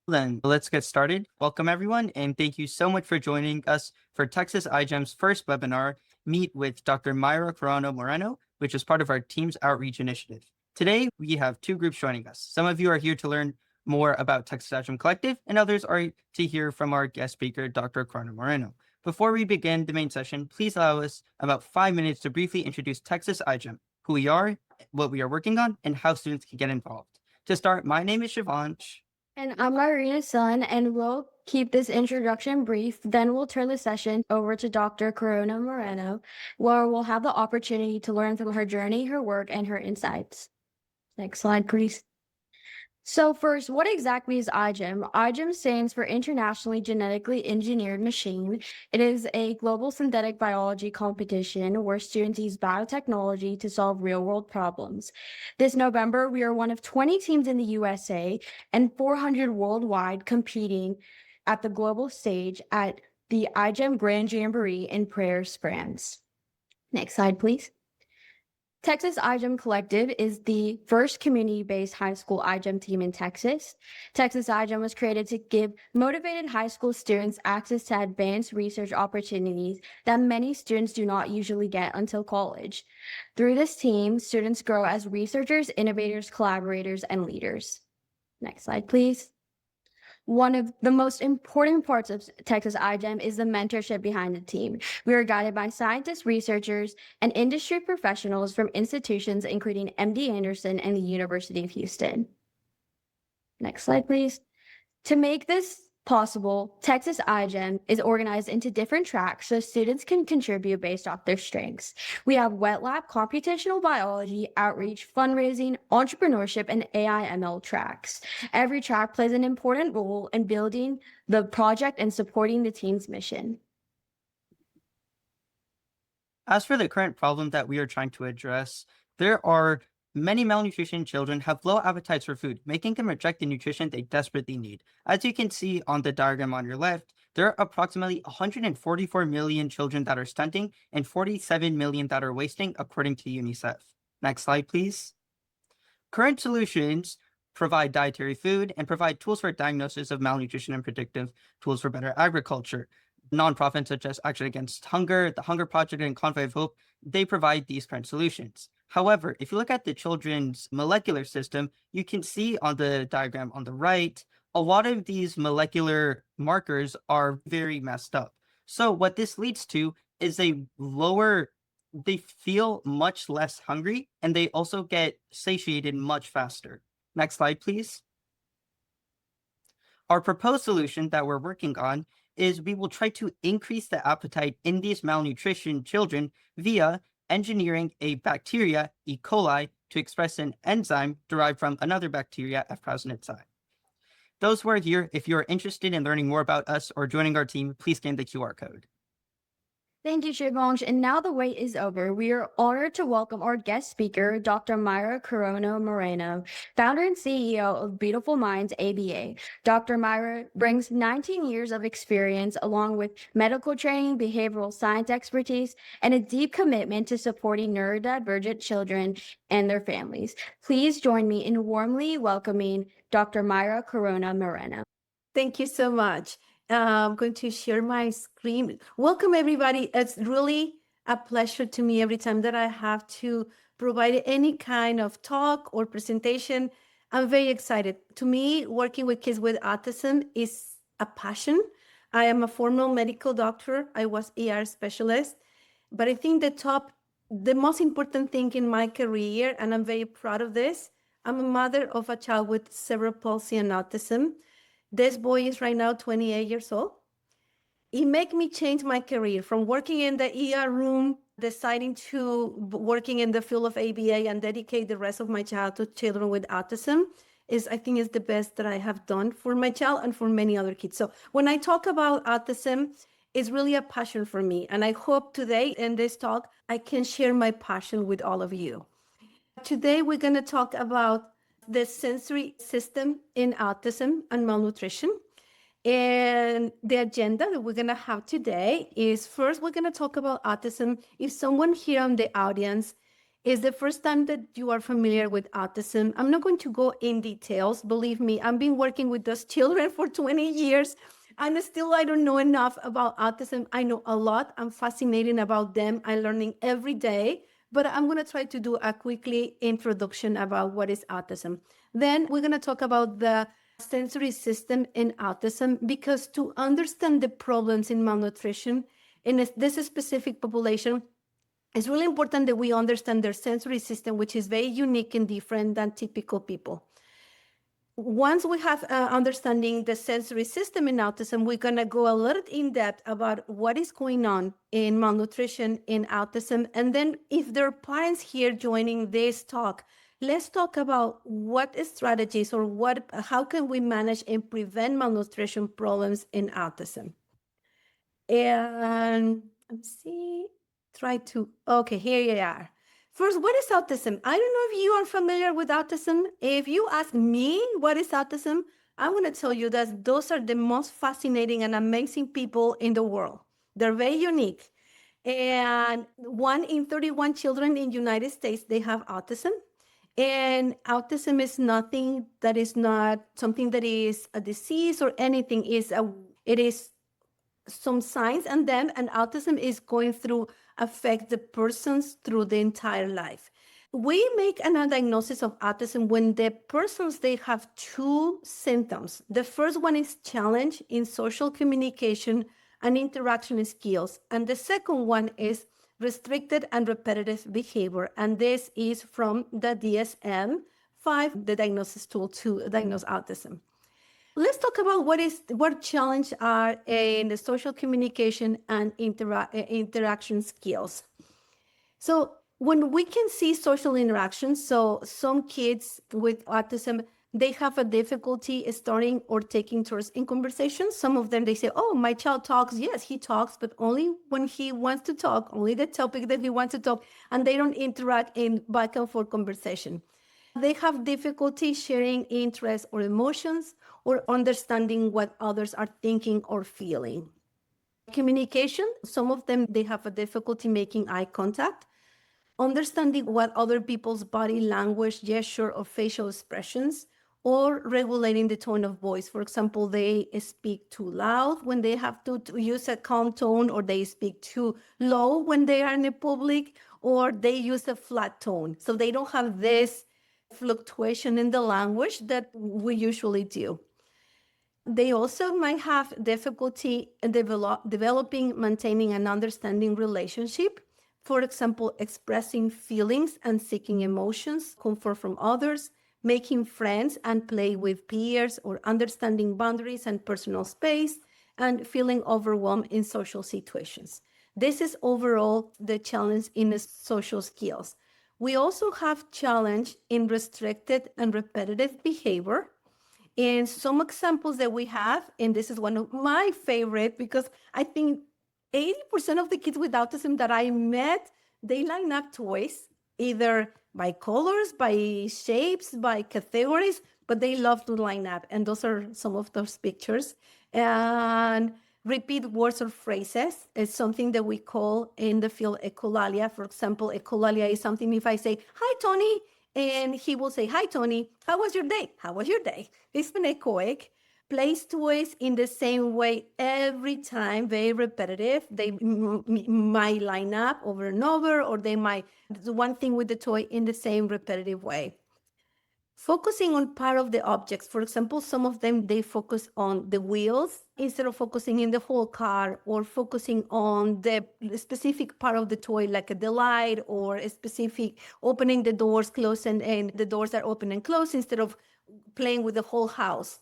Then let's get started. Welcome everyone, and thank you so much for joining us for Texas iGEM's first webinar, Meet with Dr. Mayra Corona-Moreno, which is part of our team's outreach initiative. Today, we have two groups joining us. Some of you are here to learn more about Texas iGEM Collective, and others are to hear from our guest speaker, Dr. Corona-Moreno. Before we begin the main session, please allow us about 5 minutes to briefly introduce Texas iGEM, who we are, what we are working on, and how students can get involved. To start, my name is Shivansh. And I'm Irina's son, and we'll keep this introduction brief. Then we'll turn the session over to Dr. Corona-Moreno, where we'll have the opportunity to learn from her journey, her work, and her insights. Next slide, please. So first, what exactly is iGEM? iGEM stands for Internationally Genetically Engineered Machine. It is a global synthetic biology competition where students use biotechnology to solve real-world problems. This November, we are one of 20 teams in the USA and 400 worldwide competing at the global stage at the iGEM Grand Jamboree in Prairie, France. Next slide, please. Texas iGEM Collective is the first community-based high school iGEM team in Texas. Texas iGEM was created to give motivated high school students access to advanced research opportunities that many students do not usually get until college. Through this team, students grow as researchers, innovators, collaborators, and leaders. Next slide, please. One of the most important parts of Texas iGEM is the mentorship behind the team. We are guided by scientists, researchers, and industry professionals from institutions including MD Anderson and the University of Houston. Next slide, please. To make this possible, Texas iGEM is organized into different tracks so students can contribute based off their strengths. We have wet lab, computational biology, outreach, fundraising, entrepreneurship, and AI ML tracks. Every track plays an important role in building the project and supporting the team's mission. As for the current problem that we are trying to address, there are many malnutrition children have low appetites for food, making them reject the nutrition they desperately need. As you can see on the diagram on your left, there are approximately 144 million children that are stunting and 47 million that are wasting, according to UNICEF. Next slide, please. Current solutions provide dietary food and provide tools for diagnosis of malnutrition and predictive tools for better agriculture. Nonprofits such as Action Against Hunger, the Hunger Project, and Convoy of Hope, they provide these current solutions. However, if you look at the children's molecular system, you can see on the diagram on the right, a lot of these molecular markers are very messed up. So what this leads to is they feel much less hungry, and they also get satiated much faster. Next slide, please. Our proposed solution that we're working on is we will try to increase the appetite in these malnutrition children via engineering a bacteria, E. coli, to express an enzyme derived from another bacteria, F. prausnitzii. Those who are here, if you are interested in learning more about us or joining our team, please scan the QR code. Thank you, Shivansh. And now the wait is over. We are honored to welcome our guest speaker, Dr. Mayra Corona-Moreno, founder and CEO of Beautiful Minds ABA. Dr. Mayra brings 19 years of experience along with medical training, behavioral science expertise, and a deep commitment to supporting neurodivergent children and their families. Please join me in warmly welcoming Dr. Mayra Corona-Moreno. Thank you so much. I'm going to share my screen. Welcome, everybody. It's really a pleasure to me every time that I have to provide any kind of talk or presentation. I'm very excited. To me, working with kids with autism is a passion. I am a former medical doctor. I was ER specialist. But I think the most important thing in my career, and I'm very proud of this, I'm a mother of a child with cerebral palsy and autism. This boy is right now 28 years old. It made me change my career from working in the ER room, deciding to working in the field of ABA and dedicate the rest of my child to children with autism. I think is the best that I have done for my child and for many other kids. So when I talk about autism, it's really a passion for me. And I hope today in this talk, I can share my passion with all of you. Today, we're going to talk about the sensory system in autism and malnutrition. And the agenda that we're going to have today is first, we're going to talk about autism. If someone here in the audience is the first time that you are familiar with autism. I'm not going to go in details. Believe me, I've been working with those children for 20 years. And still, I don't know enough about autism. I know a lot. I'm fascinated about them. I'm learning every day. But I'm going to try to do a quickly introduction about what is autism. Then we're going to talk about the sensory system in autism, because to understand the problems in malnutrition in this specific population, it's really important that we understand their sensory system, which is very unique and different than typical people. Once we have understanding the sensory system in autism, we're going to go a little in depth about what is going on in malnutrition in autism. And then if there are parents here joining this talk, let's talk about what strategies or how can we manage and prevent malnutrition problems in autism. And let's see, okay, here you are. First, what is autism? I don't know if you are familiar with autism. If you ask me what is autism, I'm going to tell you that those are the most fascinating and amazing people in the world. They're very unique. And 1 in 31 children in the United States, they have autism. And autism is nothing that is not something that is a disease or anything. It is some signs, and then an autism is going through affect the persons through the entire life. We make a diagnosis of autism when the persons, they have 2 symptoms. The first one is challenge in social communication and interaction skills. And the second one is restricted and repetitive behavior. And this is from the DSM-5, the diagnosis tool to diagnose autism. Let's talk about what challenges are in the social communication and interaction skills. So when we can see social interactions, so some kids with autism, they have a difficulty starting or taking turns in conversations. Some of them, they say, oh, my child talks. Yes, he talks, but only when he wants to talk, only the topic that he wants to talk, and they don't interact in back and forth conversation. They have difficulty sharing interests or emotions or understanding what others are thinking or feeling. Communication, some of them, they have a difficulty making eye contact, understanding what other people's body language, gesture, or facial expressions, or regulating the tone of voice. For example, they speak too loud when they have to use a calm tone, or they speak too low when they are in the public, or they use a flat tone. So they don't have this fluctuation in the language that we usually do. They also might have difficulty in developing, maintaining, and understanding relationship. For example, expressing feelings and seeking emotions, comfort from others, making friends and play with peers, or understanding boundaries and personal space, and feeling overwhelmed in social situations. This is overall the challenge in the social skills. We also have challenge in restricted and repetitive behavior. And some examples that we have, and this is one of my favorite, because I think 80% of the kids with autism that I met, they line up toys, either by colors, by shapes, by categories, but they love to line up. And those are some of those pictures. And repeat words or phrases is something that we call in the field echolalia. For example, echolalia is something if I say, hi, Tony, and he will say, hi, Tony, how was your day? How was your day? It's an echoic. Place toys in the same way every time, very repetitive. They might line up over and over, or they might do one thing with the toy in the same repetitive way. Focusing on part of the objects. For example, some of them, they focus on the wheels instead of focusing in the whole car, or focusing on the specific part of the toy, like the light, or a specific opening the doors, close, and the doors are open and closed instead of playing with the whole house.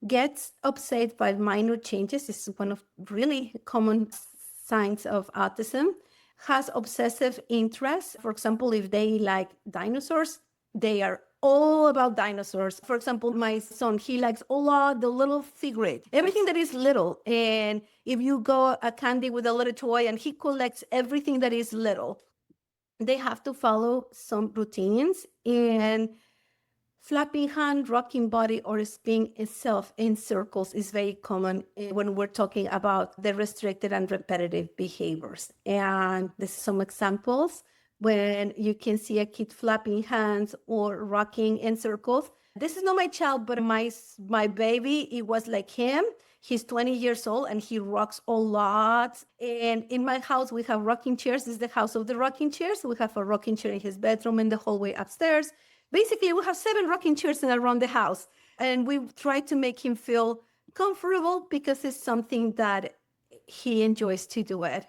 Gets upset by minor changes. This is one of really common signs of autism. Has obsessive interests. For example, if they like dinosaurs, they are all about dinosaurs. For example, my son, he likes a lot the little figure, everything that is little. And if you go a candy with a little toy, and he collects everything that is little, they have to follow some routines. And flapping hand, rocking body, or spinning itself in circles is very common when we're talking about the restricted and repetitive behaviors. And this is some examples. when you can see a kid flapping hands or rocking in circles. This is not my child, but my baby, it was like him. He's 20 years old and he rocks a lot. And in my house, we have rocking chairs. This is the house of the rocking chairs. We have a rocking chair in his bedroom in the hallway upstairs. Basically, we have 7 rocking chairs around the house. And we try to make him feel comfortable because it's something that he enjoys to do it.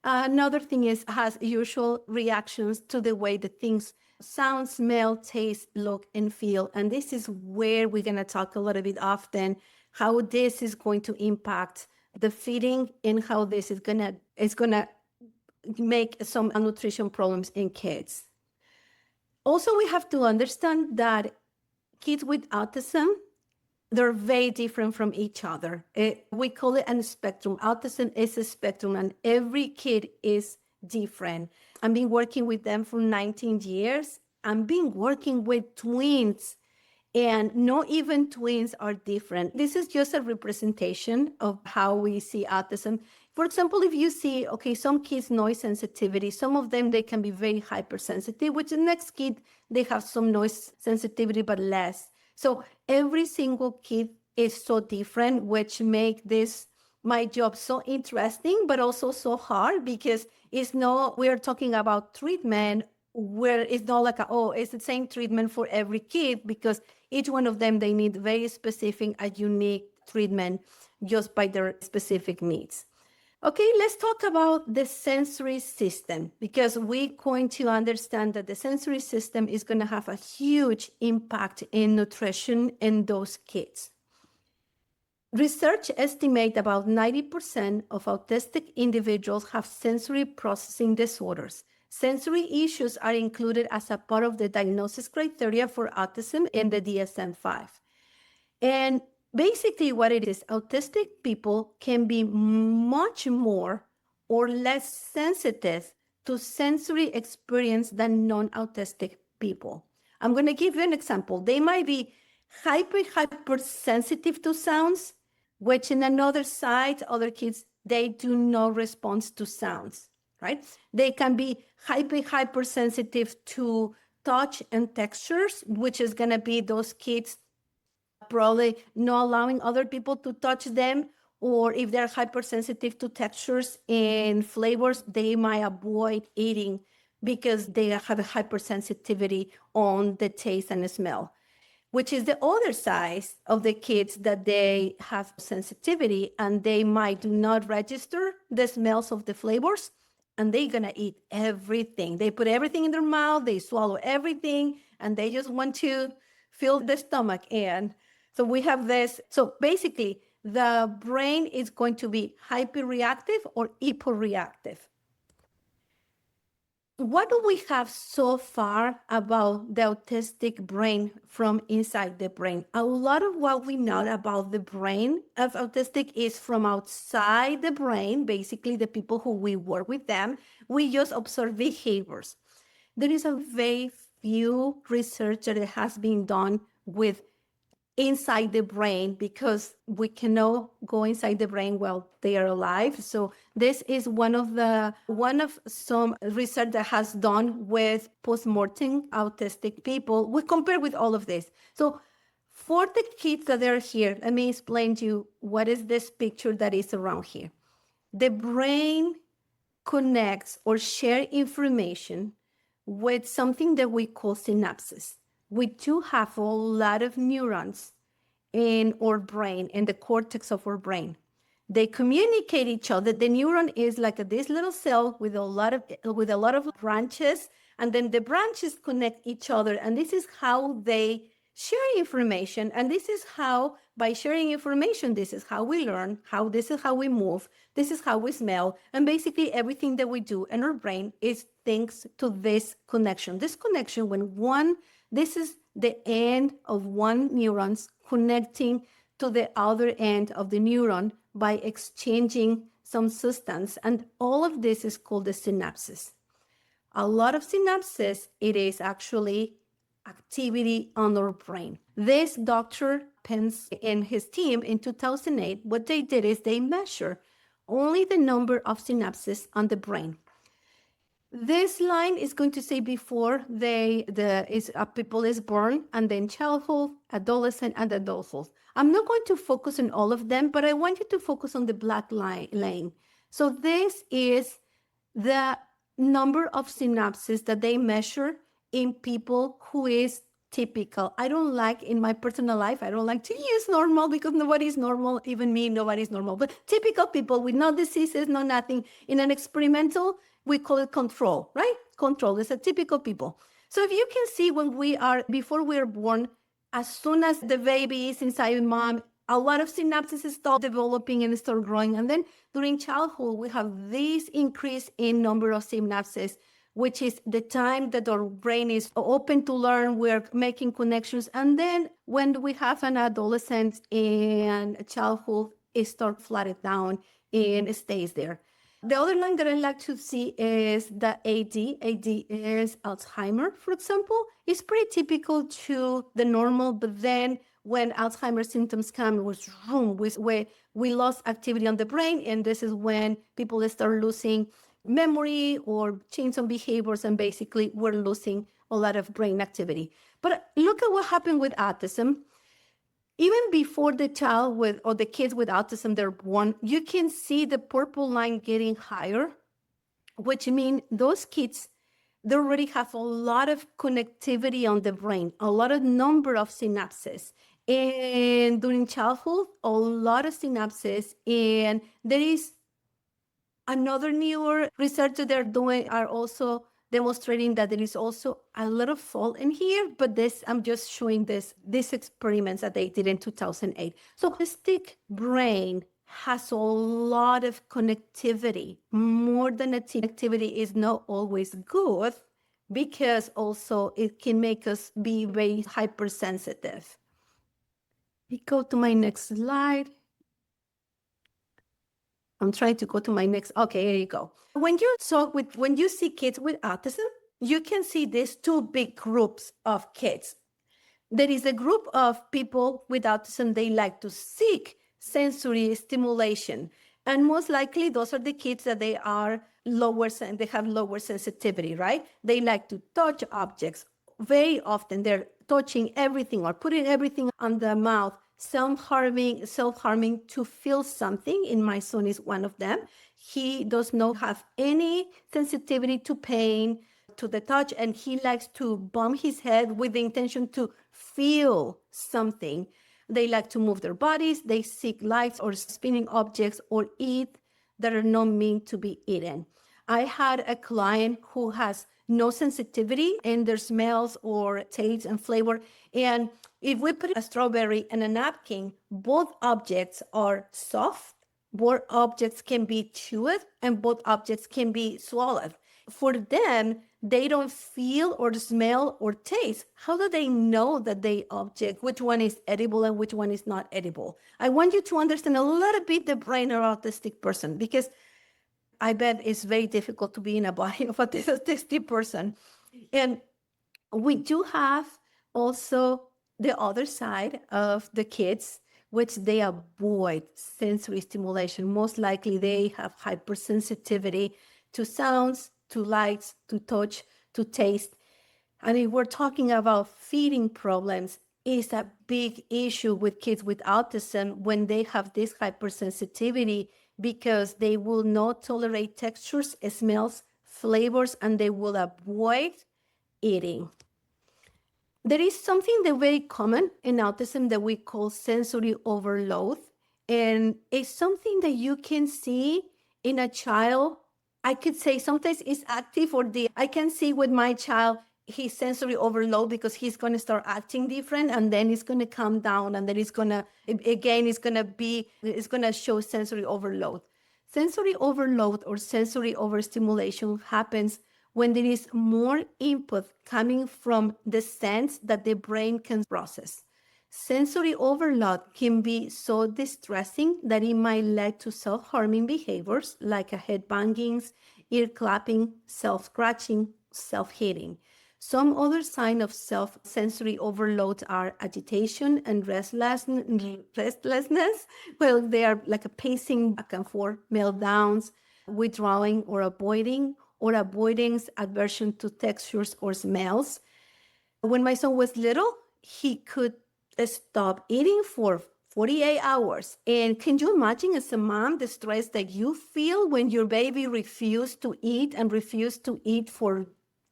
Another thing is has usual reactions to the way the things sound, smell, taste, look, and feel. And this is where we're going to talk a little bit often, how this is going to impact the feeding and how this is gonna make some nutrition problems in kids. Also, we have to understand that kids with autism, they're very different from each other. We call it a spectrum. Autism is a spectrum, and every kid is different. I've been working with them for 19 years. I've been working with twins, and not even twins are different. This is just a representation of how we see autism. For example, if you see, okay, some kids noise sensitivity, some of them, they can be very hypersensitive, which the next kid, they have some noise sensitivity, but less. So every single kid is so different, which make my job so interesting, but also so hard because we're talking about treatment where it's not like, it's the same treatment for every kid, because each one of them, they need very specific, a unique treatment just by their specific needs. Okay, let's talk about the sensory system, because we're going to understand that the sensory system is going to have a huge impact in nutrition in those kids. Research estimates about 90% of autistic individuals have sensory processing disorders. Sensory issues are included as a part of the diagnosis criteria for autism in the DSM-5. And basically what it is, autistic people can be much more or less sensitive to sensory experience than non-autistic people. I'm going to give you an example. They might be hypersensitive to sounds, which in another side, other kids, they do not respond to sounds, right? They can be hypersensitive to touch and textures, which is going to be those kids probably not allowing other people to touch them, or if they're hypersensitive to textures and flavors, they might avoid eating because they have a hypersensitivity on the taste and the smell, which is the other side of the kids that they have sensitivity and they might do not register the smells of the flavors, and they're gonna eat everything. They put everything in their mouth, they swallow everything, and they just want to fill the stomach in. So we have this. So basically, the brain is going to be hyperreactive or hyporeactive. What do we have so far about the autistic brain from inside the brain? A lot of what we know about the brain of autistic is from outside the brain, basically the people who we work with them. We just observe behaviors. There is a very few research that has been done with inside the brain, because we cannot go inside the brain while they are alive. So this is one of some research that has done with post-mortem autistic people. We compare with all of this. So for the kids that are here, let me explain to you what is this picture that is around here. The brain connects or share information with something that we call synapses. We do have a lot of neurons in our brain, in the cortex of our brain. They communicate each other. The neuron is like this little cell with a lot of branches, and then the branches connect each other. And this is how they share information. And this is how, by sharing information, this is how we learn, this is how we move, this is how we smell. And basically everything that we do in our brain is thanks to this connection. This connection, this is the end of one neuron connecting to the other end of the neuron by exchanging some substance. And all of this is called the synapses. A lot of synapses, it is actually activity on our brain. This Dr. Pence and his team in 2008, what they did is they measure only the number of synapses on the brain. This line is going to say before people is born, and then childhood, adolescent, and adulthood. I'm not going to focus on all of them, but I want you to focus on the black lane. So this is the number of synapses that they measure in people who is typical. I don't like, in my personal life, I don't like to use normal because nobody's normal, even me, nobody's normal. But typical people with no diseases, no nothing. In an experimental, we call it control, right? Control is a typical people. So if you can see before we are born, as soon as the baby is inside mom, a lot of synapses start developing and start growing. And then during childhood, we have this increase in number of synapses, which is the time that our brain is open to learn, we're making connections. And then when we have an adolescent and childhood, it starts flattened down and it stays there. The other line that I like to see is the AD. AD is Alzheimer, for example. It's pretty typical to the normal, but then when Alzheimer's symptoms come, we lost activity on the brain, and this is when people start losing memory or change some behaviors, and basically we're losing a lot of brain activity. But look at what happened with autism. Even before the kids with autism, they're born, you can see the purple line getting higher, which means those kids, they already have a lot of connectivity on the brain, a lot of number of synapses. And during childhood, a lot of synapses. And there is another newer research that they're doing are also demonstrating that there is also a little fault in here, but I'm just showing these experiments that they did in 2008. So autistic brain has a lot of connectivity. More than connectivity is not always good, because also it can make us be very hypersensitive. We go to my next slide. I'm trying to go to my next. Okay, here you go. When you see kids with autism, you can see these two big groups of kids. There is a group of people with autism, they like to seek sensory stimulation. And most likely those are the kids that they have lower sensitivity, right? They like to touch objects. Very often they're touching everything or putting everything on the mouth, self-harming to feel something. And my son is one of them. He does not have any sensitivity to pain, to the touch, and he likes to bump his head with the intention to feel something. They like to move their bodies. They seek lights or spinning objects or eat that are not meant to be eaten. I had a client who has no sensitivity in their smells or taste and flavor. And if we put a strawberry in a napkin, both objects are soft, both objects can be chewed, and both objects can be swallowed. For them, they don't feel or smell or taste. How do they know that which one is edible and which one is not edible? I want you to understand a little bit the brain of an autistic person, because I bet it's very difficult to be in a body of an autistic person. And we do have also the other side of the kids, which they avoid sensory stimulation. Most likely they have hypersensitivity to sounds, to lights, to touch, to taste. And if we're talking about feeding problems, it's a big issue with kids with autism when they have this hypersensitivity, because they will not tolerate textures, smells, flavors, and they will avoid eating. There is something that very common in autism that we call sensory overload. And it's something that you can see in a child. I could say sometimes it's active, I can see with my child, he's sensory overload because he's going to start acting different, and then it's going to calm down, and then it's going to show sensory overload. Sensory overload or sensory overstimulation happens when there is more input coming from the sense that the brain can process. Sensory overload can be so distressing that it might lead to self-harming behaviors like head bangings, ear clapping, self-scratching, self-hitting. Some other signs of sensory overload are agitation and restlessness. Well, they are like a pacing back and forth, meltdowns, withdrawing or avoiding, or avoidance, aversion to textures or smells. When my son was little, he could stop eating for 48 hours. And can you imagine, as a mom, the stress that you feel when your baby refused to eat and refused to eat for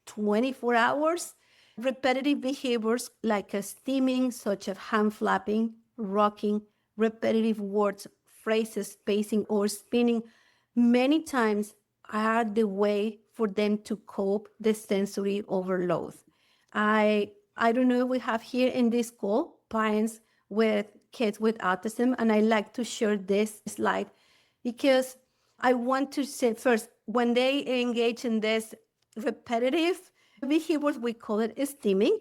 24 hours? Repetitive behaviors like steaming, such as hand flapping, rocking, repetitive words, phrases, pacing, or spinning, many times are the way for them to cope the sensory overload. I don't know if we have here in this call parents with kids with autism, and I like to share this slide because I want to say first, when they engage in this repetitive behaviors, we call it stimming.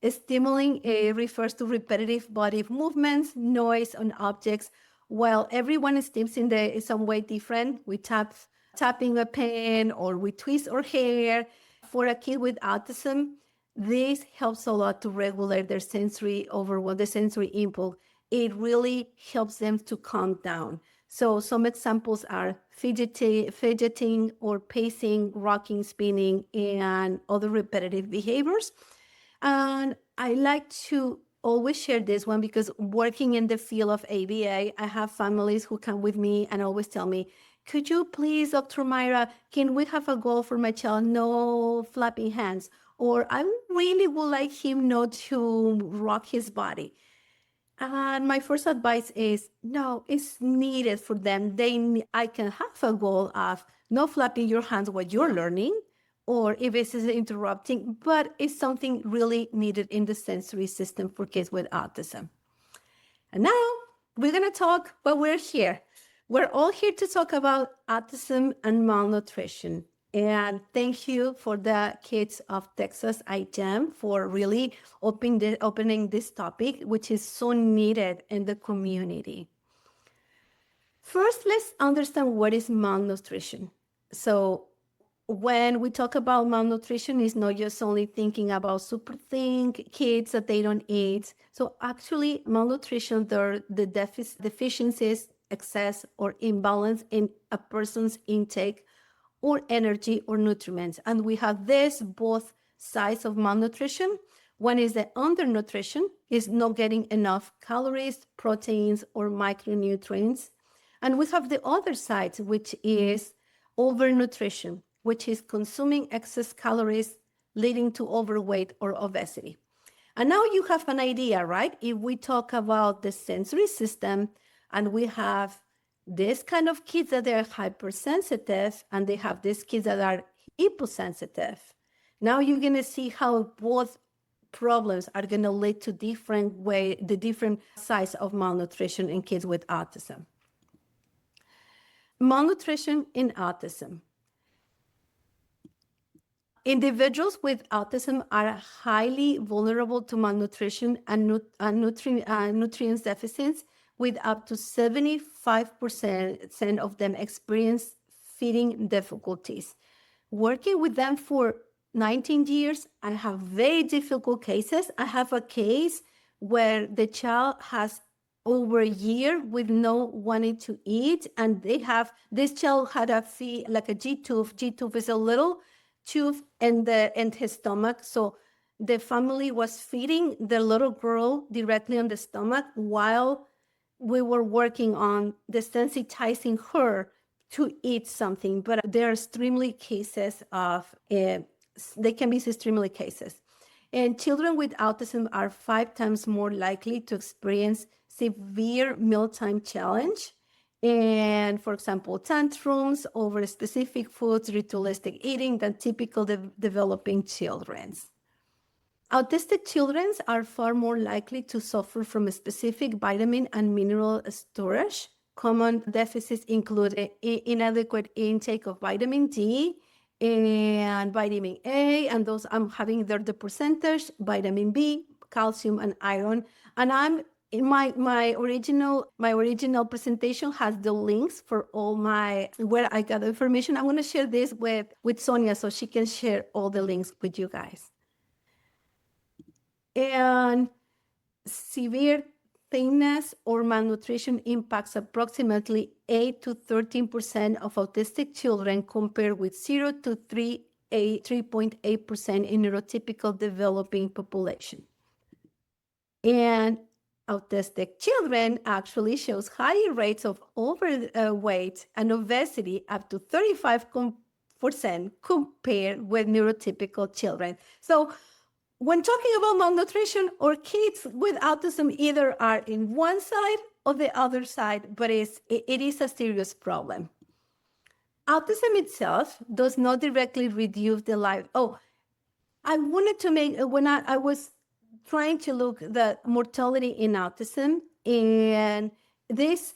Stimming refers to repetitive body movements, noise on objects. While everyone stimms in some way different, we tapping a pen or we twist our hair. For a kid with autism, this helps a lot to regulate their sensory overwhelm, the sensory input. It really helps them to calm down. So some examples are fidgeting or pacing, rocking, spinning, and other repetitive behaviors. And I like to always share this one because working in the field of ABA, I have families who come with me and always tell me, could you please, Dr. Mayra, can we have a goal for my child? No flapping hands. Or I really would like him not to rock his body. And my first advice is, no, it's needed for them. I can have a goal of not flapping your hands while you're learning, or if it's interrupting, but it's something really needed in the sensory system for kids with autism. And now we're going to talk, but we're here. We're all here to talk about autism and malnutrition. And thank you for the kids of Texas iGEM for really opening this topic, which is so needed in the community. First, let's understand what is malnutrition. So when we talk about malnutrition, it's not just only thinking about super thin kids that they don't eat. So actually, malnutrition, they're the deficiencies, excess, or imbalance in a person's intake or energy or nutrients. And we have this both sides of malnutrition. One is the undernutrition, is not getting enough calories, proteins, or micronutrients. And we have the other side, which is overnutrition, which is consuming excess calories, leading to overweight or obesity. And now you have an idea, right? If we talk about the sensory system and we have this kind of kids that they're hypersensitive and they have these kids that are hyposensitive, now you're going to see how both problems are going to lead to the different sides of malnutrition in kids with autism. Malnutrition in autism. Individuals with autism are highly vulnerable to malnutrition and nutrients deficits, with up to 75% of them experience feeding difficulties. Working with them for 19 years, I have very difficult cases. I have a case where the child has over a year with no wanting to eat, and this child had a feed, like a G-tube. G-tube is a little tube in his stomach. So the family was feeding the little girl directly on the stomach while we were working on desensitizing her to eat something. But there are extremely cases of, they can be extremely cases. And children with autism are 5 times more likely to experience severe mealtime challenge. And for example, tantrums over specific foods, ritualistic eating than typical developing children's. Autistic children are far more likely to suffer from a specific vitamin and mineral storage. Common deficits include inadequate intake of vitamin D and vitamin A, and those I'm having there the percentage, vitamin B, calcium, and iron. And I'm in my original presentation has the links for all where I got the information. I'm going to share this with Sonia so she can share all the links with you guys. And severe thinnness or malnutrition impacts approximately 8 to 13% of autistic children, compared with 0 to 3.8% in neurotypical developing population. And autistic children actually shows higher rates of overweight and obesity, up to 35% compared with neurotypical children. So when talking about malnutrition, or kids with autism either are in one side or the other side, but it is a serious problem. Autism itself does not directly reduce the life. Oh, I wanted to make, when I was trying to look the mortality in autism, and this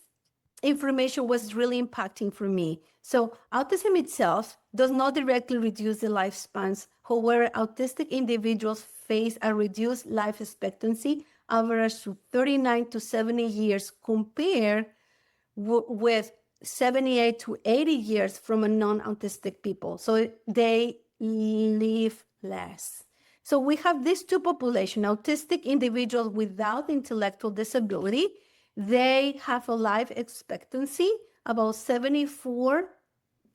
information was really impacting for me. So autism itself does not directly reduce the lifespans. However, autistic individuals face a reduced life expectancy, average to 39 to 70 years, compared with 78 to 80 years from a non-autistic people. So they live less. So we have these two populations: autistic individuals without intellectual disability. They have a life expectancy about 74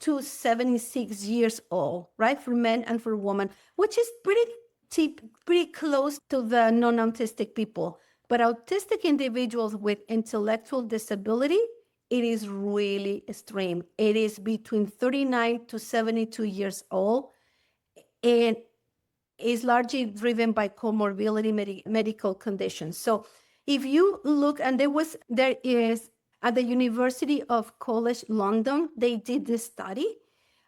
to 76 years old, right? For men and for women, which is pretty close to the non-autistic people. But autistic individuals with intellectual disability, it is really extreme. It is between 39 to 72 years old, and is largely driven by comorbidity medical conditions. So if you look, and there is at the University of College London, they did this study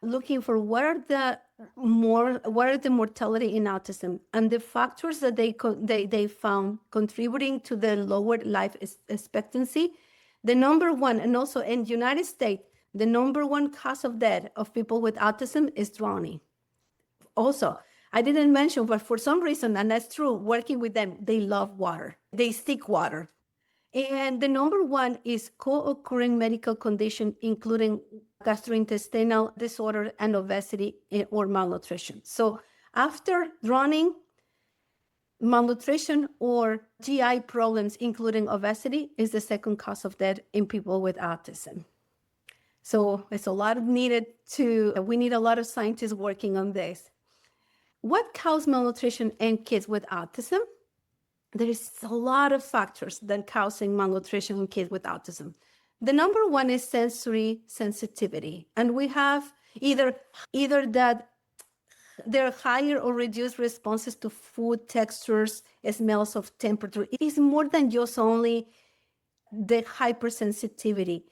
looking for what are the mortality in autism, and the factors that they found contributing to the lower life expectancy. The number one, and also in the United States, the number one cause of death of people with autism is drowning. Also, I didn't mention, but for some reason, and that's true, working with them, they love water. They seek water. And the number one is co-occurring medical condition, including gastrointestinal disorder and obesity or malnutrition. So after drowning, malnutrition or GI problems, including obesity, is the second cause of death in people with autism. So it's a lot needed we need a lot of scientists working on this. What causes malnutrition in kids with autism? There is a lot of factors that causing malnutrition in kids with autism. The number one is sensory sensitivity. And we have either that there are higher or reduced responses to food, textures, smells, of temperature. It is more than just only the hypersensitivity.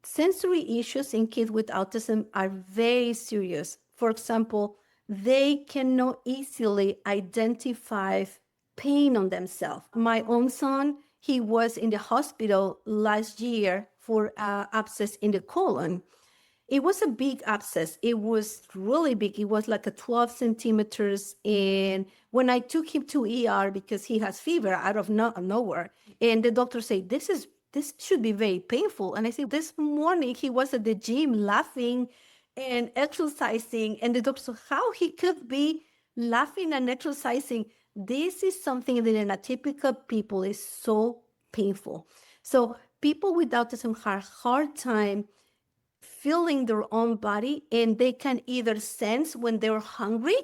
Sensory issues in kids with autism are very serious. For example, they cannot easily identify pain on themselves. My own son, he was in the hospital last year for abscess in the colon. It was a big abscess. It was really big. It was like a 12 centimeters. And when I took him to ER because he has fever out of nowhere, and the doctor said, this should be very painful. And I said, this morning he was at the gym laughing and exercising. And the doctor said, how he could be laughing and exercising? This is something that in atypical people is so painful. So people with autism have a hard time feeling their own body, and they can either sense when they're hungry,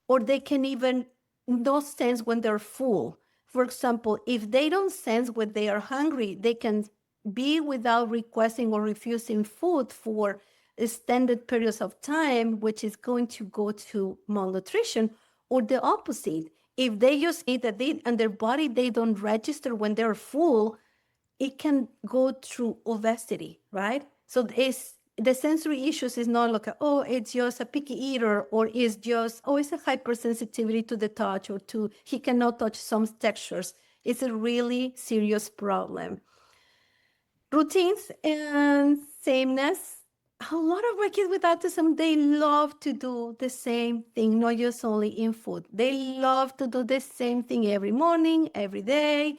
or they can even not sense when they're full. For example, if they don't sense when they are hungry, they can be without requesting or refusing food for extended periods of time, which is going to go to malnutrition, or the opposite. If they just eat a bit and their body, they don't register when they're full, it can go through obesity, right? So the sensory issues is not like, oh, it's just a picky eater, or it's just, oh, it's a hypersensitivity to the touch, or he cannot touch some textures. It's a really serious problem. Routines and sameness. A lot of our kids with autism, they love to do the same thing, not just only in food. They love to do the same thing every morning, every day.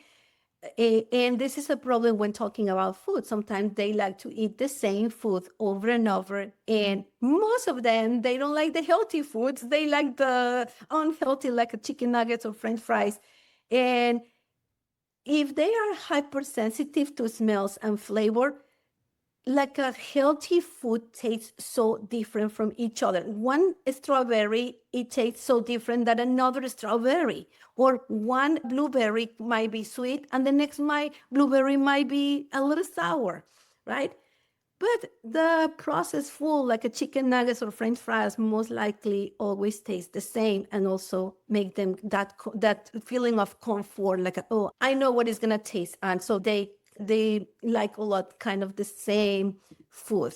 And this is a problem when talking about food. Sometimes they like to eat the same food over and over. And most of them, they don't like the healthy foods. They like the unhealthy, like chicken nuggets or French fries. And if they are hypersensitive to smells and flavor, like a healthy food tastes so different from each other. One strawberry, it tastes so different than another strawberry. Or one blueberry might be sweet and the next blueberry might be a little sour, right? But the processed food, like a chicken nuggets or French fries, most likely always taste the same and also make them that feeling of comfort, like, oh, I know what it's gonna taste, and so they like a lot kind of the same food.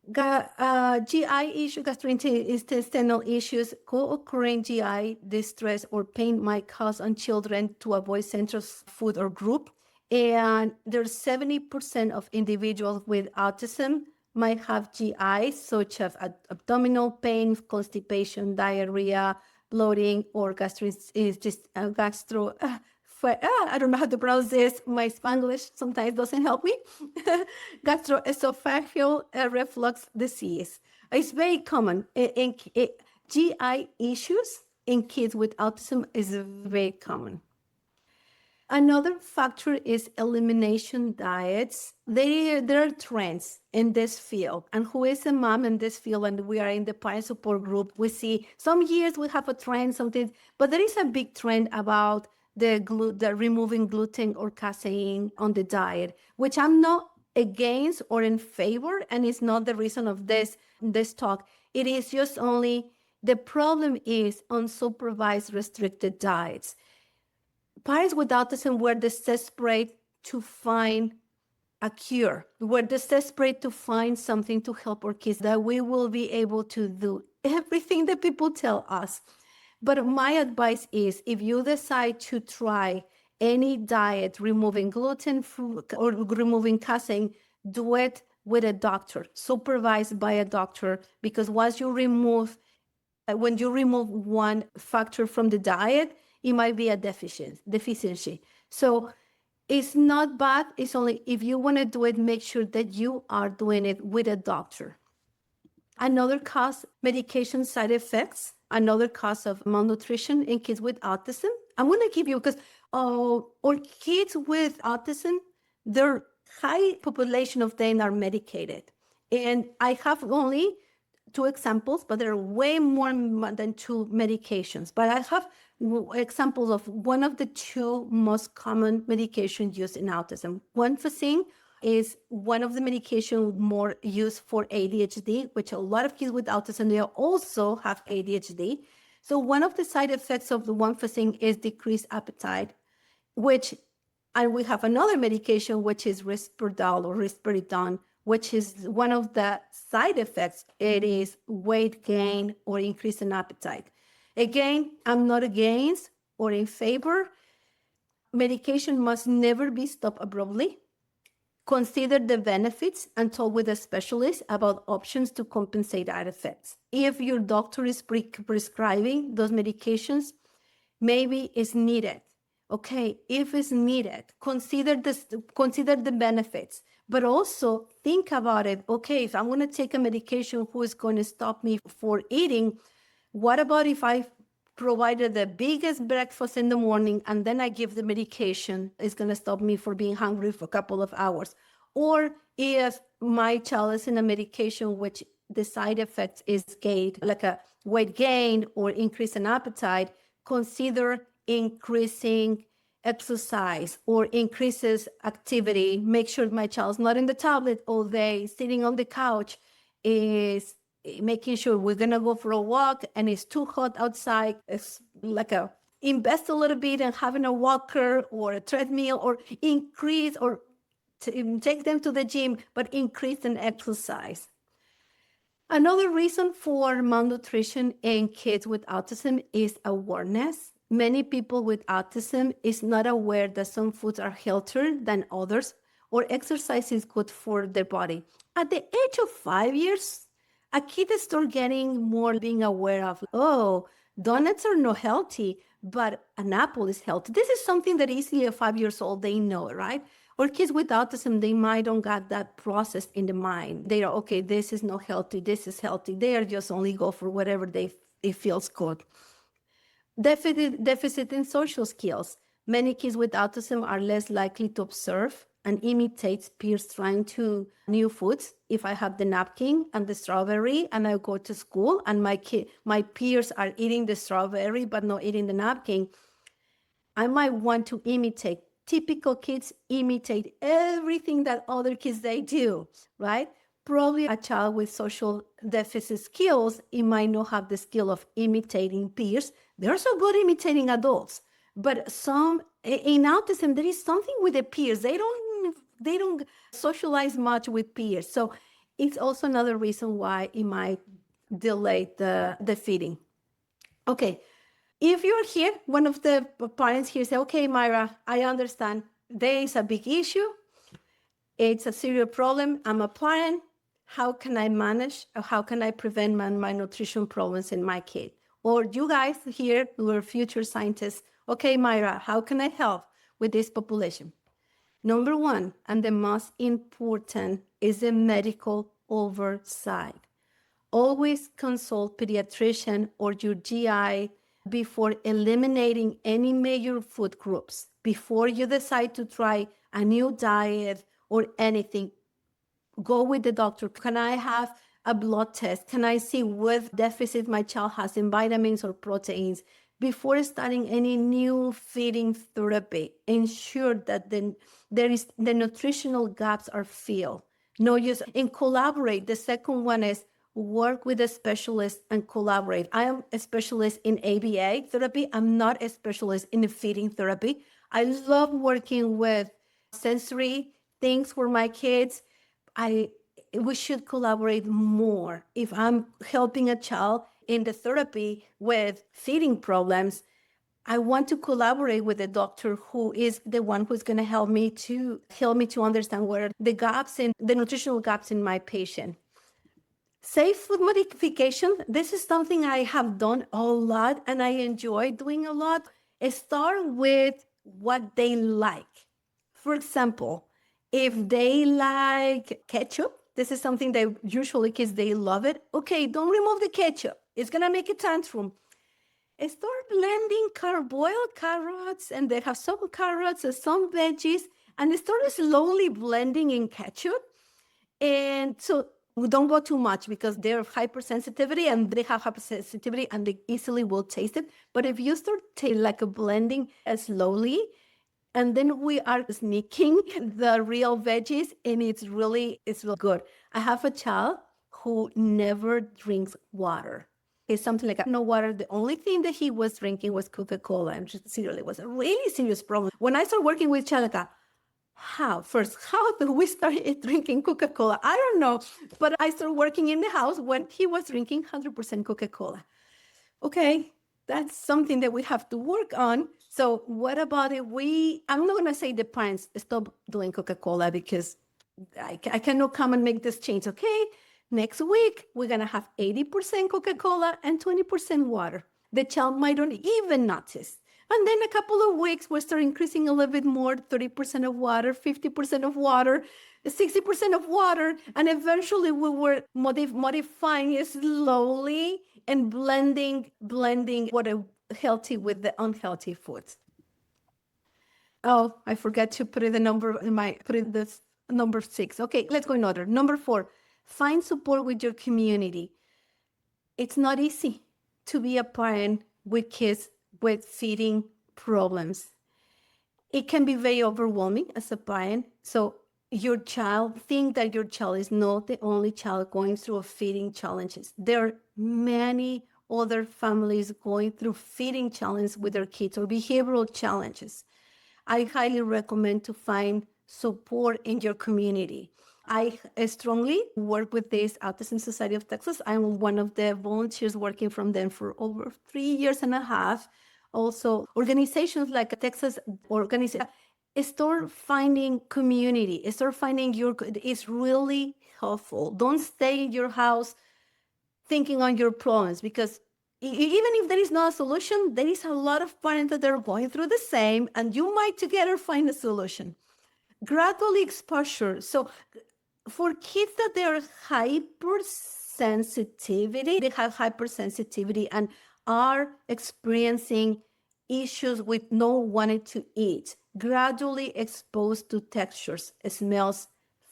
GI issue, gastrointestinal issues, co-occurring GI distress or pain might cause on children to avoid central food or group. And there's 70% of individuals with autism might have GI, such as abdominal pain, constipation, diarrhea, bloating, or I don't know how to pronounce this. My Spanglish sometimes doesn't help me. Gastroesophageal reflux disease. It's very common. GI issues in kids with autism is very common. Another factor is elimination diets. There are trends in this field. And who is a mom in this field, and we are in the parent support group, we see some years we have a trend, something, but there is a big trend about the removing gluten or casein on the diet, which I'm not against or in favor, and it's not the reason of this talk. It is just only the problem is unsupervised restricted diets. Parents with autism were desperate to find a cure. We're desperate to find something to help our kids, that we will be able to do everything that people tell us. But my advice is, if you decide to try any diet, removing gluten or removing casein, do it with a doctor, supervised by a doctor, because when you remove one factor from the diet, it might be a deficiency. So it's not bad. It's only if you want to do it, make sure that you are doing it with a doctor. Another cause, medication side effects. Another cause of malnutrition in kids with autism. I'm going to give you, because our kids with autism, their high population of them are medicated. And I have only 2 examples, but there are way more than 2 medications. But I have examples of one of the 2 most common medications used in autism. Guanfacine is one of the medications more used for ADHD, which a lot of kids with autism, they also have ADHD. So one of the side effects of the guanfacine is decreased appetite, and we have another medication, which is Risperdal or Risperidone, which is one of the side effects. It is weight gain or increase in appetite. Again, I'm not against or in favor. Medication must never be stopped abruptly. Consider the benefits and talk with a specialist about options to compensate side effects. If your doctor is prescribing those medications, maybe it's needed. Okay, if it's needed, consider the benefits, but also think about it. Okay, if I'm going to take a medication who is going to stop me for eating, what about if I provided the biggest breakfast in the morning and then I give the medication? It's going to stop me from being hungry for a couple of hours. Or if my child is in a medication which the side effect is like a weight gain or increase in appetite, consider increasing exercise or increases activity. Make sure my child's not in the tablet all day, sitting on the couch, is making sure we're gonna go for a walk and it's too hot outside. It's like invest a little bit in having a walker or a treadmill, or increase or take them to the gym, but increase in exercise. Another reason for malnutrition in kids with autism is awareness. Many people with autism is not aware that some foods are healthier than others, or exercise is good for their body. At the age of 5 years, a kid starts getting more being aware of, oh, donuts are not healthy, but an apple is healthy. This is something that easily at 5 years old, they know, right? Or kids with autism, they might don't got that processed in the mind. They are, okay, this is not healthy, this is healthy. They are just only go for whatever it feels good. Deficit in social skills. Many kids with autism are less likely to observe and imitate peers trying to new foods. If I have the napkin and the strawberry and I go to school and my peers are eating the strawberry but not eating the napkin, I might want to imitate. Typical kids imitate everything that other kids they do, right? Probably a child with social deficit skills, it might not have the skill of imitating peers. They're so good imitating adults. But some in autism, there is something with the peers. They don't socialize much with peers. So it's also another reason why it might delay the feeding. Okay. If you're here, one of the parents here say, okay, Mayra, I understand there is a big issue. It's a serious problem. I'm a parent. How can I manage? Or how can I prevent my nutrition problems in my kid? Or you guys here who are future scientists, okay, Mayra, how can I help with this population? Number one, and the most important, is the medical oversight. Always consult pediatrician or your GI before eliminating any major food groups. Before you decide to try a new diet or anything, go with the doctor. Can I have a blood test? Can I see what deficit my child has in vitamins or proteins? Before starting any new feeding therapy, ensure that the nutritional gaps are filled. No use and collaborate. The second one is work with a specialist and collaborate. I am a specialist in ABA therapy. I'm not a specialist in feeding therapy. I love working with sensory things for my kids. We should collaborate more. If I'm helping a child in the therapy with feeding problems, I want to collaborate with a doctor who is the one who's going to help me to understand where the gaps in the nutritional gaps in my patient. Safe food modification. This is something I have done a lot and I enjoy doing a lot. Start with what they like. For example, if they like ketchup, this is something that usually kids, they love it. Okay, don't remove the ketchup. It's going to make a tantrum. Start blending boiled carrots, and they have some carrots and some veggies, and start slowly blending in ketchup. And so we don't go too much because they're hypersensitivity and they have hypersensitivity and they easily will taste it. But if you start like a blending slowly, and then we are sneaking the real veggies, and it's really good. I have a child who never drinks water. It's something like no water. The only thing that he was drinking was Coca-Cola, and seriously, it was a really serious problem. When I started working with child, how do we start drinking Coca-Cola? I don't know, but I started working in the house when he was drinking 100% Coca-Cola. Okay, that's something that we have to work on. So what about it? I'm not going to say the parents stop doing Coca-Cola because I cannot come and make this change. Okay, next week, we're going to have 80% Coca-Cola and 20% water. The child might not even notice. And then a couple of weeks, we start increasing a little bit more, 30% of water, 50% of water, 60% of water. And eventually we were modifying it slowly and blending what is healthy with the unhealthy foods. Oh, I forgot to put in this number 6. Okay, let's go in order. Number 4, find support with your community. It's not easy to be a parent with kids with feeding problems. It can be very overwhelming as a parent. So think that your child is not the only child going through feeding challenges. There are many other families going through feeding challenges with their kids or behavioral challenges. I highly recommend to find support in your community. I strongly work with this Autism Society of Texas. I'm one of the volunteers working from them for over 3.5 years. Also, organizations like Texas organization, start finding community, start finding it's really helpful. Don't stay in your house thinking on your problems, because even if there is no solution, there is a lot of parents that are going through the same, and you might together find a solution. Gradually exposure. So for kids that they are hypersensitivity, they have hypersensitivity and are experiencing issues with no wanting to eat, gradually exposed to textures, smells,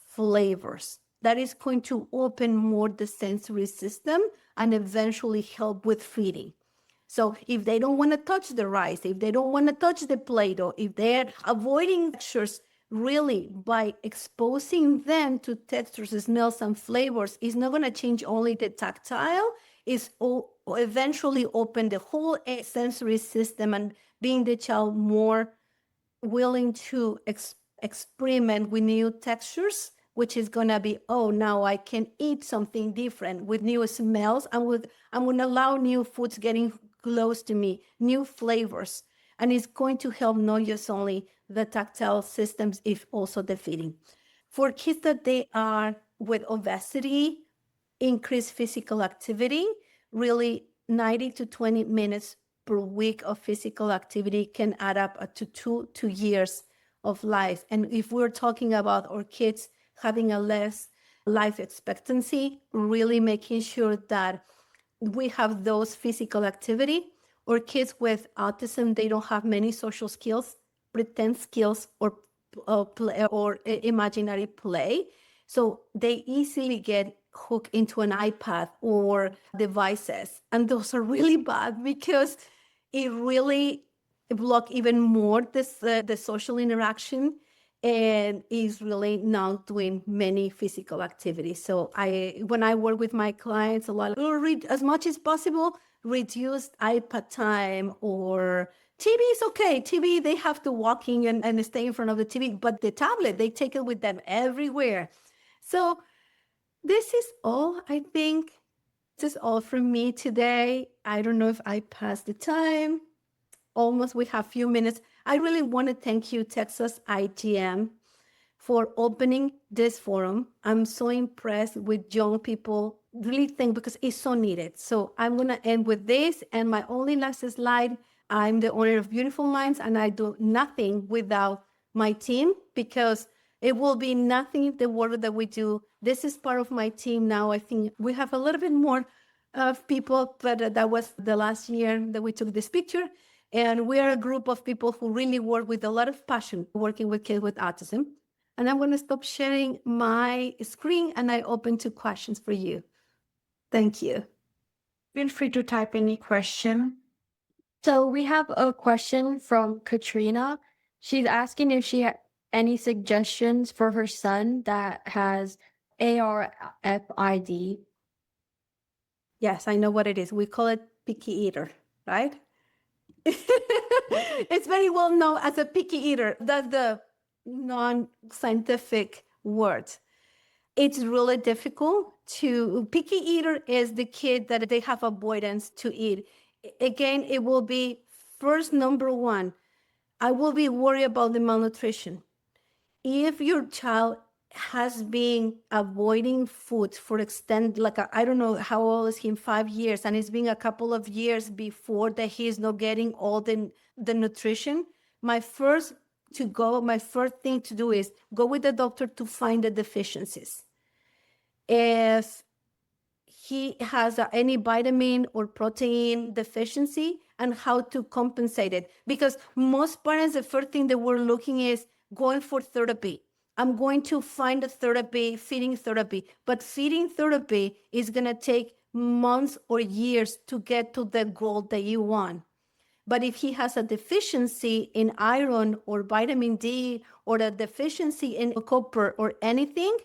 flavors. That is going to open more the sensory system and eventually help with feeding. So if they don't want to touch the rice, if they don't want to touch the Play-Doh, if they're avoiding textures, really by exposing them to textures, smells, and flavors, it's not going to change only the tactile, it's eventually open the whole sensory system and being the child more willing to experiment with new textures, which is going to be, oh, now I can eat something different with new smells, and I'm going to allow new foods getting close to me, new flavors. And it's going to help not just only the tactile systems, if also the feeding. For kids that they are with obesity, increased physical activity, really 90 to 20 minutes per week of physical activity can add up to 2 years of life. And if we're talking about our kids having a less life expectancy, really making sure that we have those physical activity. Or kids with autism, they don't have many social skills, pretend skills, or play, or imaginary play. So they easily get hooked into an iPad or devices. And those are really bad because it really block even more this the social interaction, and is really not doing many physical activities. So when I work with my clients, a lot of read as much as possible, reduce iPad time, or TV is okay. TV, they have to walk in and stay in front of the TV, but the tablet, they take it with them everywhere. So this is all, I think. This is all from me today. I don't know if I passed the time. Almost, we have a few minutes. I really want to thank you, Texas iGEM, for opening this forum. I'm so impressed with young people, really think, because it's so needed. So I'm going to end with this. And my only last slide, I'm the owner of Beautiful Minds, and I do nothing without my team, because it will be nothing, the work that we do. This is part of my team now. I think we have a little bit more of people, but that was the last year that we took this picture. And we are a group of people who really work with a lot of passion working with kids with autism. And I'm going to stop sharing my screen, and I open to questions for you. Thank you. Feel free to type any question. So we have a question from Katrina. She's asking if she had any suggestions for her son that has ARFID. Yes, I know what it is. We call it picky eater, right? It's very well known as a picky eater. That's the non-scientific word. It's really difficult to, picky eater is the kid that they have avoidance to eat. Again, it will be first, number one, I will be worried about the malnutrition. If your child has been avoiding food for extent, like I don't know how old is he, 5 years, and it's been a couple of years before that he's not getting all the nutrition, my first thing to do is go with the doctor to find the deficiencies. If he has any vitamin or protein deficiency, and how to compensate it. Because most parents, the first thing that we're looking is going for therapy. I'm going to find a therapy, feeding therapy, but feeding therapy is going to take months or years to get to the goal that you want. But if he has a deficiency in iron or vitamin D, or a deficiency in copper or anything,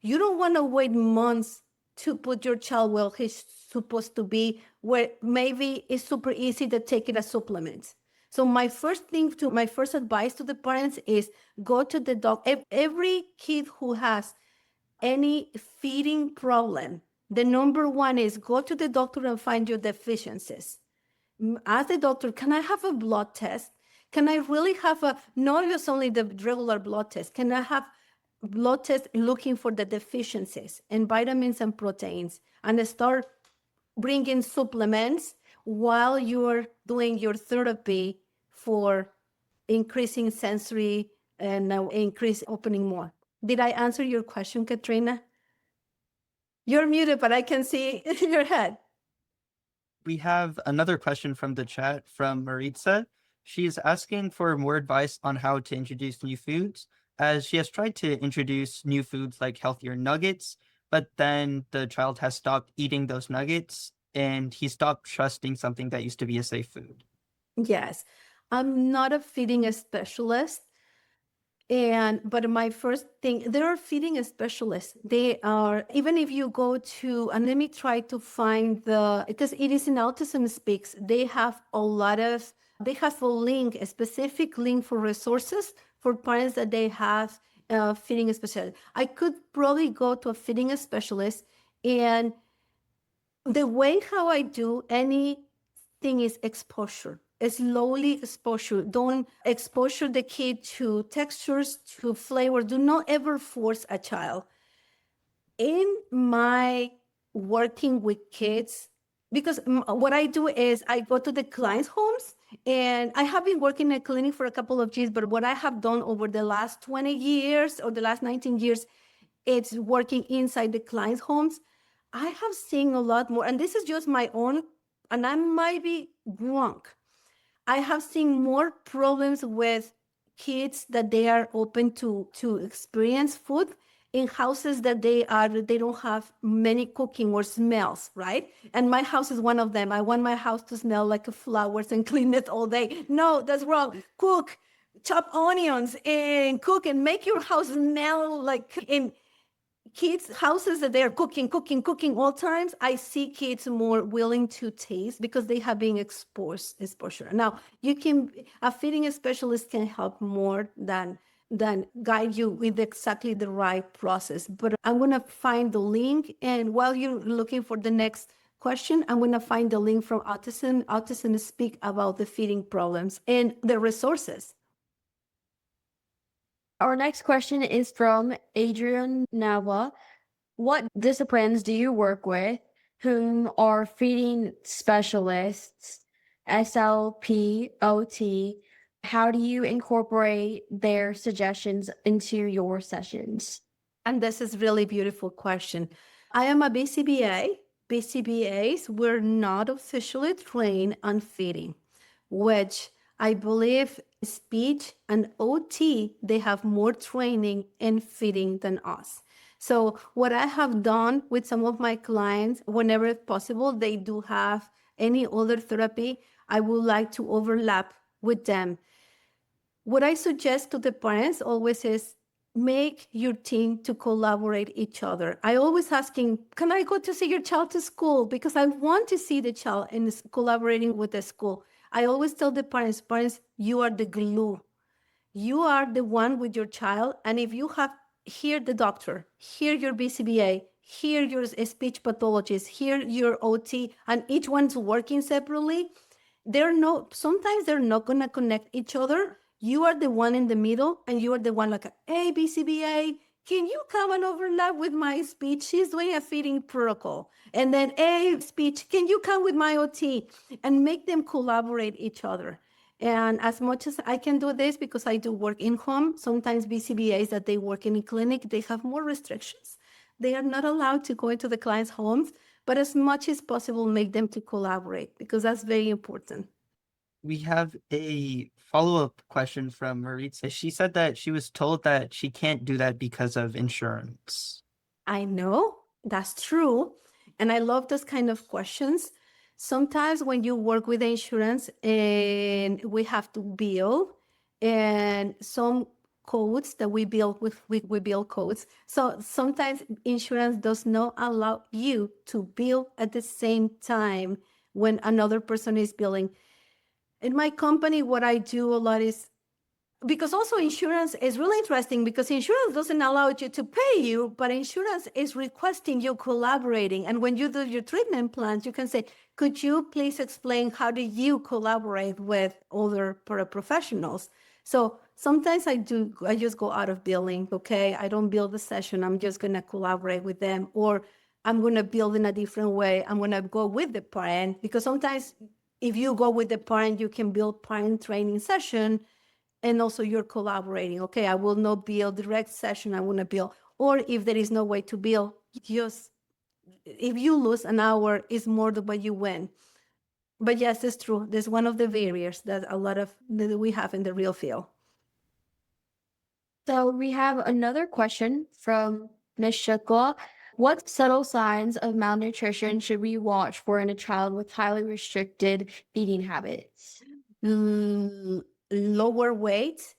you don't want to wait months to put your child where he's supposed to be, where maybe it's super easy to take it as supplements. So my first advice to the parents is go to the doctor. Every kid who has any feeding problem, the number one is go to the doctor and find your deficiencies. Ask the doctor, can I have a blood test? Can I really have not just only the regular blood test, can I have blood test looking for the deficiencies in vitamins and proteins, and start bringing supplements while you're doing your therapy for increasing sensory and increase opening more. Did I answer your question, Katrina? You're muted, but I can see your head. We have another question from the chat from Maritza. She's asking for more advice on how to introduce new foods, as she has tried to introduce new foods like healthier nuggets, but then the child has stopped eating those nuggets and he stopped trusting something that used to be a safe food. Yes, I'm not a feeding specialist. But my first thing, there are feeding specialists. They are, even if you go to, and let me try to find because it is in Autism Speaks, they have a link, a specific link for resources for parents that they have feeding specialist. I could probably go to a feeding specialist, and the way how I do anything is exposure. Slowly exposure. Don't exposure the kid to textures, to flavor. Do not ever force a child. In my working with kids, because what I do is I go to the clients' homes, and I have been working in a clinic for a couple of years, but what I have done over the last 20 years or the last 19 years, it's working inside the clients' homes. I have seen a lot more, and this is just my own, and I might be wrong. I have seen more problems with kids that they are open to experience food in houses that they don't have many cooking or smells, right? And my house is one of them. I want my house to smell like flowers and clean it all day. No, that's wrong. Cook, chop onions and cook and make your house smell like in kids' houses that they're cooking all times. I see kids more willing to taste because they have been exposure. Now, a feeding specialist can help more than guide you with exactly the right process. But I'm gonna find the link, and while you're looking for the next question, I'm gonna find the link from Autism Speak about the feeding problems and the resources. Our next question is from Adrian Nawa. What disciplines do you work with? Whom are feeding specialists, SLP, OT? How do you incorporate their suggestions into your sessions? And this is really beautiful question. I am a BCBA. BCBAs were not officially trained on feeding, which I believe speech and OT, they have more training in feeding than us. So what I have done with some of my clients, whenever possible, they do have any other therapy, I would like to overlap with them. What I suggest to the parents always is make your team to collaborate each other. I always asking, can I go to see your child to school? Because I want to see the child and collaborating with the school. I always tell the parents, you are the glue. You are the one with your child. And if you have here the doctor, here your BCBA, here your speech pathologist, here your OT, and each one's working separately, sometimes they're not gonna connect each other. You are the one in the middle, and you are the one like, hey, BCBA, can you come and overlap with my speech? She's doing a feeding protocol. And then, hey, speech, can you come with my OT? And make them collaborate each other. And as much as I can do this, because I do work in home, sometimes BCBAs that they work in a clinic, they have more restrictions. They are not allowed to go into the client's homes, but as much as possible, make them to collaborate, because that's very important. We have a follow-up question from Maritza. She said that she was told that she can't do that because of insurance. I know that's true. And I love those kind of questions. Sometimes when you work with insurance and we have to bill, and some codes that we bill with, we bill codes. So sometimes insurance does not allow you to bill at the same time when another person is billing. In my company, what I do a lot is, because also insurance is really interesting, because insurance doesn't allow you to pay you, but insurance is requesting you collaborating. And when you do your treatment plans, you can say, could you please explain how do you collaborate with other paraprofessionals? So sometimes I just go out of billing. Okay, I don't bill the session. I'm just going to collaborate with them, or I'm going to bill in a different way. I'm going to go with the parent, because sometimes if you go with the parent, you can build parent training session, and also you're collaborating. Okay, I will not bill direct session, I want to bill. Or if there is no way to bill, just if you lose an hour, it's more than what you win. But yes, it's true. There's one of the barriers that a lot of that we have in the real field. So we have another question from Ms. Shukla. What subtle signs of malnutrition should we watch for in a child with highly restricted feeding habits? Lower weight,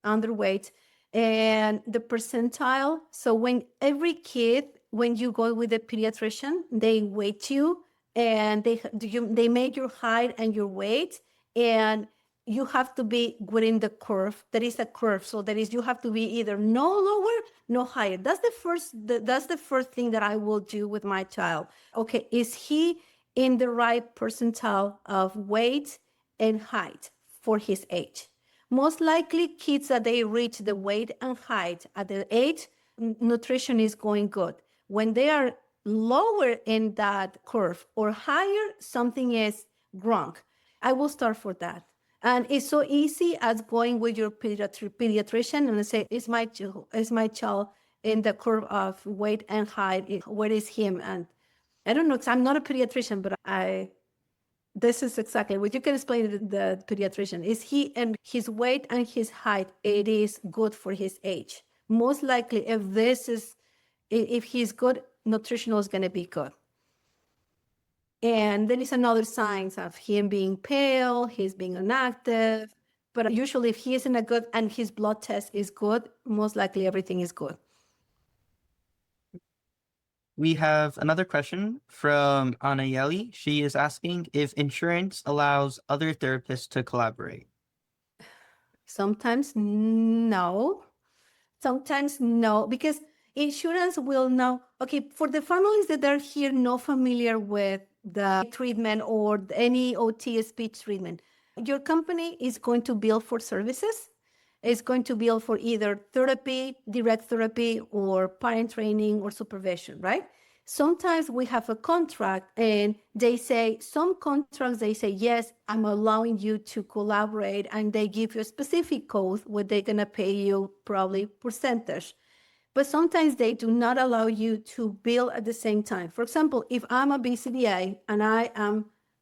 underweight, and the percentile. So when every kid, when you go with a pediatrician, they weight you and they make your height and your weight, and you have to be within the curve. There is a curve, so that is you have to be either no lower, no higher. That's the first thing that I will do with my child. Okay, is he in the right percentile of weight and height for his age? Most likely, kids that they reach the weight and height at the age, nutrition is going good. When they are lower in that curve or higher, something is wrong. I will start for that. And it's so easy as going with your pediatrician and say, is my child in the curve of weight and height? Where is him? And I don't know, 'cause I'm not a pediatrician, but this is exactly what you can explain to the pediatrician. Is he and his weight and his height, it is good for his age? Most likely, if he's good, nutritional is going to be good. And there is another signs of him being pale, he's being inactive. But usually if he isn't a good and his blood test is good, most likely everything is good. We have another question from Anayeli. She is asking if insurance allows other therapists to collaborate. Sometimes no. Sometimes no, because insurance will know, okay, for the families that are here not familiar with the treatment or any OT speech treatment, your company is going to bill for services. It's going to bill for either therapy, direct therapy, or parent training or supervision, right? Sometimes we have a contract and they say, some contracts, they say, yes, I'm allowing you to collaborate, and they give you a specific code where they're going to pay you probably percentage. But sometimes they do not allow you to bill at the same time. For example, if I'm a BCBA and I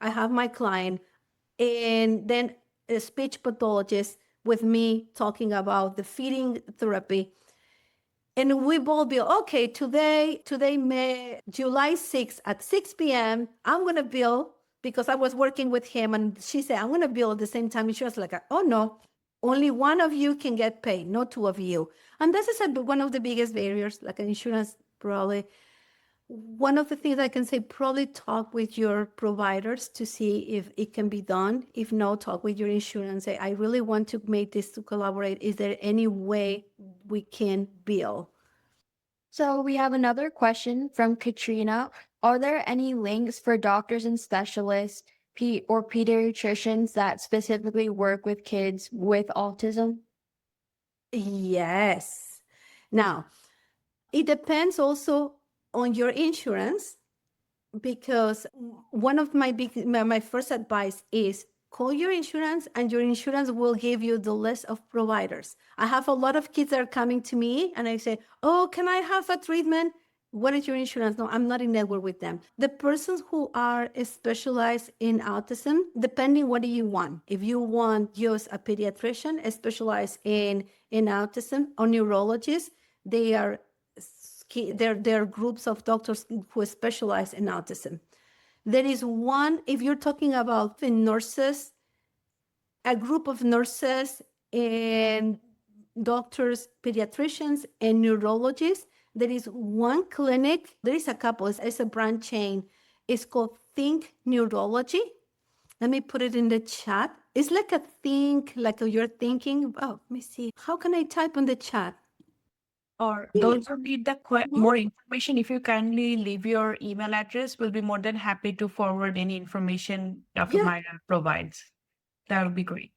have my client and then a speech pathologist with me talking about the feeding therapy, and we both bill, okay, today, July 6th at 6 p.m., I'm going to bill because I was working with him, and she said, I'm going to bill at the same time. And she was like, oh, no, only one of you can get paid, not two of you. And this is one of the biggest barriers, like insurance, probably. One of the things I can say, probably talk with your providers to see if it can be done. If not, talk with your insurance. Say, I really want to make this to collaborate. Is there any way we can bill? So we have another question from Katrina. Are there any links for doctors and specialists or pediatricians that specifically work with kids with autism? Yes. Now, it depends also on your insurance, because one of my first advice is call your insurance, and your insurance will give you the list of providers. I have a lot of kids that are coming to me and I say, oh, can I have a treatment? What is your insurance? No, I'm not in network with them. The persons who are specialized in autism, depending what do you want. If you want just a pediatrician specialized in autism, or neurologists, there are groups of doctors who specialize in autism. There is one, if you're talking about the nurses, a group of nurses and doctors, pediatricians, and neurologists. There is one clinic. There is a couple. It's a brand chain. It's called Think Neurology. Let me put it in the chat. It's like a think, like you're thinking. Oh, let me see. How can I type on the chat? Or those who need the more information, if you kindly leave your email address, we'll be more than happy to forward any information Dr. Yeah. Mayra provides. That would be great.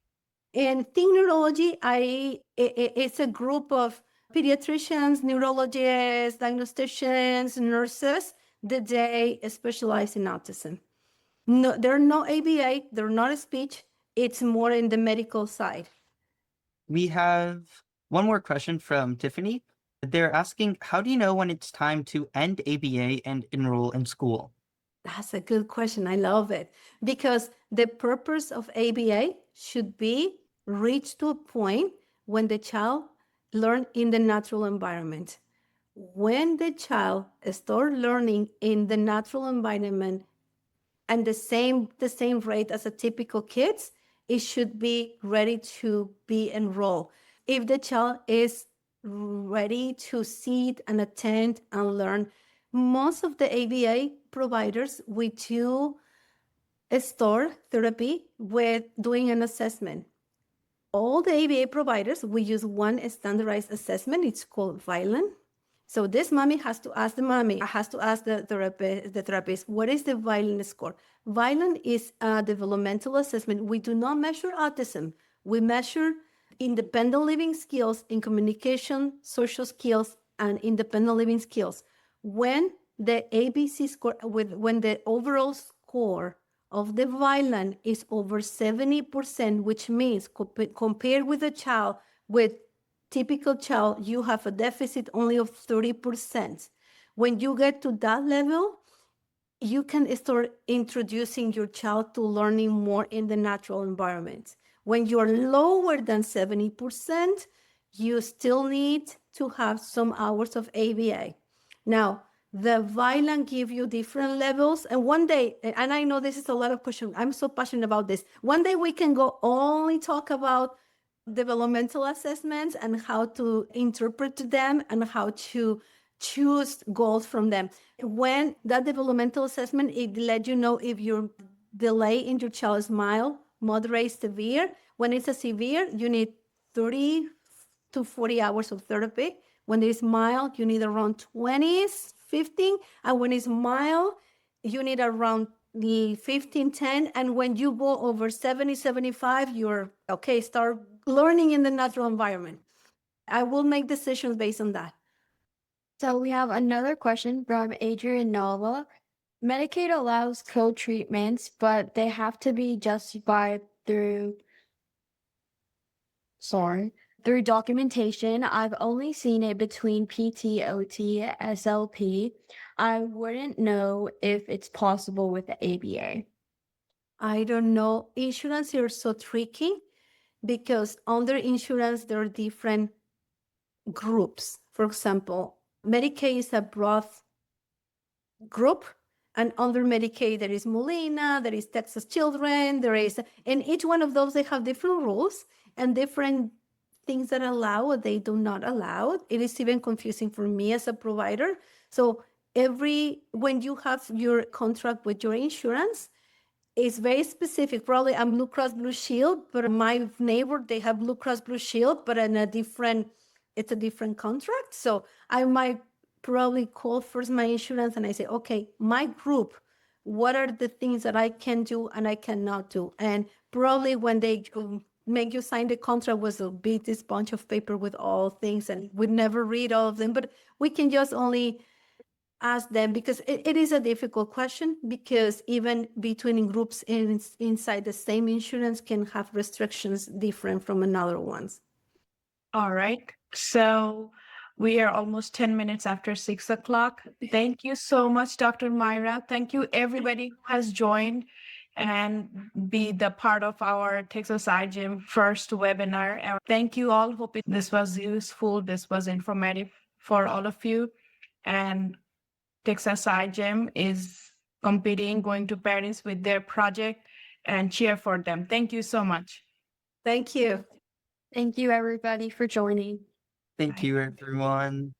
And Think Neurology, it's a group of pediatricians, neurologists, diagnosticians, nurses that they specialize in autism. No, they're not ABA, they're not a speech. It's more in the medical side. We have one more question from Tiffany. They're asking, how do you know when it's time to end ABA and enroll in school? That's a good question. I love it because the purpose of ABA should be reach to a point when the child learn in the natural environment. When the child start learning in the natural environment and the same rate as a typical kids, it should be ready to be enrolled. If the child is ready to sit and attend and learn, most of the ABA providers, we do start therapy with doing an assessment. All the ABA providers, we use one standardized assessment. It's called Violin. So this mommy has to ask the therapist, what is the Violin score? Violin is a developmental assessment. We do not measure autism. We measure independent living skills in communication, social skills, and independent living skills. When the ABC score, when the overall score of the Violin is over 70%, which means compared with a child with typical child, you have a deficit only of 30%. When you get to that level, you can start introducing your child to learning more in the natural environment. When you're lower than 70%, you still need to have some hours of ABA. Now, the Violin give you different levels, and one day, and I know this is a lot of questions, I'm so passionate about this. One day we can go only talk about developmental assessments and how to interpret them and how to choose goals from them. When that developmental assessment, it let you know if your delay in your child is mild, moderate, severe. When it's a severe, you need 30 to 40 hours of therapy. When it's mild, you need around 20, 15. And when it's mild, you need around the 15, 10. And when you go over 70, 75, you're okay, start learning in the natural environment. I will make decisions based on that. So we have another question from Adrian Nova. Medicaid allows co-treatments, but they have to be justified through documentation. I've only seen it between PT, OT, SLP. I wouldn't know if it's possible with the ABA. I don't know. Insurance is so tricky because under insurance, there are different groups. For example, Medicaid is a broad group, and under Medicaid, there is Molina, there is Texas Children, and each one of those, they have different rules and different things that allow or they do not allow. It is even confusing for me as a provider. So when you have your contract with your insurance, it's very specific. Probably I'm Blue Cross Blue Shield, but my neighbor, they have Blue Cross Blue Shield, but it's a different contract. So I might probably call first my insurance and I say, okay, my group, what are the things that I can do and I cannot do? And probably when they make you sign the contract was a big this bunch of paper with all things, and we never read all of them, but we can just only ask them because it is a difficult question, because even between groups inside the same insurance can have restrictions different from another ones. All right. So we are almost 10 minutes after 6 o'clock. Thank you so much, Dr. Mayra. Thank you, everybody who has joined and be the part of our Texas iGEM first webinar. And thank you all. Hope this was useful. This was informative for all of you. And Texas iGEM is competing, going to Paris with their project, and cheer for them. Thank you so much. Thank you. Thank you, everybody, for joining. Thank you, everyone.